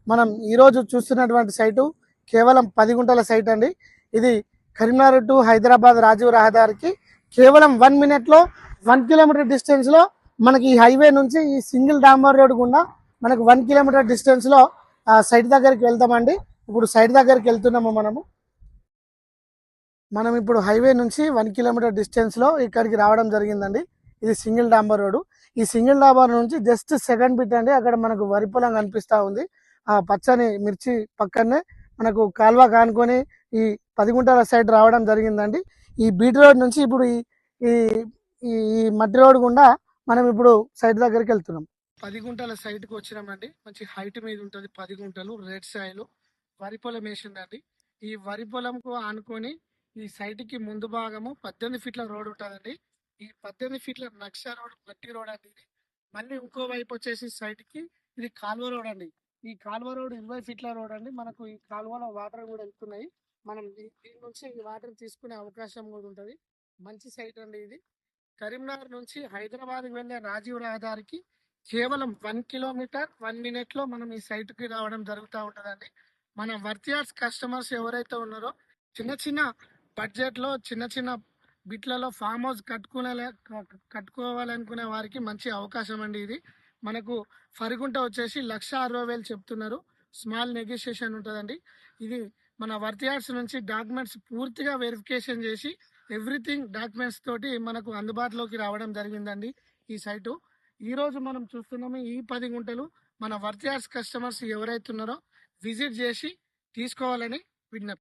మనం ఈరోజు చూస్తున్నటువంటి సైటు కేవలం 10 గుంటల సైట్ అండి. ఇది కరీంనగర్ టు హైదరాబాద్ రాజీవ్ రహదారికి కేవలం 1 మినిట్లో 1 కిలోమీటర్ డిస్టెన్స్లో మనకి ఈ హైవే నుంచి ఈ సింగిల్ డాంబర్ రోడ్ గుండా మనకు 1 కిలోమీటర్ డిస్టెన్స్లో సైట్ దగ్గరికి వెళ్తామండి. ఇప్పుడు సైట్ దగ్గరికి వెళ్తున్నాము. మనం ఇప్పుడు హైవే నుంచి 1 కిలోమీటర్ డిస్టెన్స్లో ఇక్కడికి రావడం జరిగిందండి. ఇది సింగిల్ డాంబర్ రోడ్. ఈ సింగిల్ డాంబర్ నుంచి జస్ట్ సెకండ్ బిట్ అండి. అక్కడ మనకు వరి పొలం కనిపిస్తూ ఉంది. ఆ పచ్చని మిర్చి పక్కనే మనకు కాల్వ కానుకొని ఈ 10 గుంటల సైడ్ రావడం జరిగిందండి. ఈ బీట్ రోడ్ నుంచి ఇప్పుడు ఈ ఈ ఈ మట్టి రోడ్ గుండా మనం ఇప్పుడు సైట్ దగ్గరికి వెళ్తున్నాం. 10 గుంటల సైట్కి వచ్చినామండి. మంచి హైట్ మీద ఉంటుంది. 10 గుంటలు రెడ్ సాయిల్ వరి పొలం వేసిందండి. ఈ వరి పొలంకు ఆనుకొని ఈ సైట్కి ముందు భాగము 18 ఫీట్ల రోడ్ ఉంటుందండి. ఈ 18 ఫీట్ల నక్ష రోడ్ మట్టి రోడ్ అండి. ఇది మళ్ళీ ఇంకో వైపు వచ్చేసి సైట్కి ఇది కాల్వ రోడ్ అండి. ఈ కాల్వ రోడ్ 20 ఫీట్ల రోడ్ అండి. మనకు ఈ కాల్వలో వాటర్ కూడా వెళ్తున్నాయి. మనం దీని నుంచి ఈ వాటర్ తీసుకునే అవకాశం కూడా ఉంటుంది. మంచి సైట్ అండి ఇది. కరీంనగర్ నుంచి హైదరాబాద్కి వెళ్ళే రాజీవ్ రహదారికి కేవలం 1 కిలోమీటర్ 1 మినిట్లో మనం ఈ సైట్కి రావడం జరుగుతూ ఉంటుందండి. మన వర్తియార్స్ కస్టమర్స్ ఎవరైతే ఉన్నారో చిన్న చిన్న బడ్జెట్లో చిన్న చిన్న బిట్లలో ఫామ్ హౌస్ కట్టుకోవాలనుకునే వారికి మంచి అవకాశం అండి ఇది. మనకు ఫరిగుంట వచ్చేసి 1,60,000 చెప్తున్నారు. స్మాల్ నెగోషియేషన్ ఉంటుందండి. ఇది మన వర్తియార్స్ నుంచి డాక్యుమెంట్స్ పూర్తిగా వెరిఫికేషన్ చేసి ఎవ్రీథింగ్ డాక్యుమెంట్స్ తోటి మనకు అందుబాటులోకి రావడం జరిగిందండి ఈ సైటు. ఈరోజు మనం చూస్తున్నాము ఈ 10 గుంటలు మన వర్తియార్స్ కస్టమర్స్ ఎవరైతే ఉన్నారో విజిట్ చేసి తీసుకోవాలని విజ్ఞప్తి.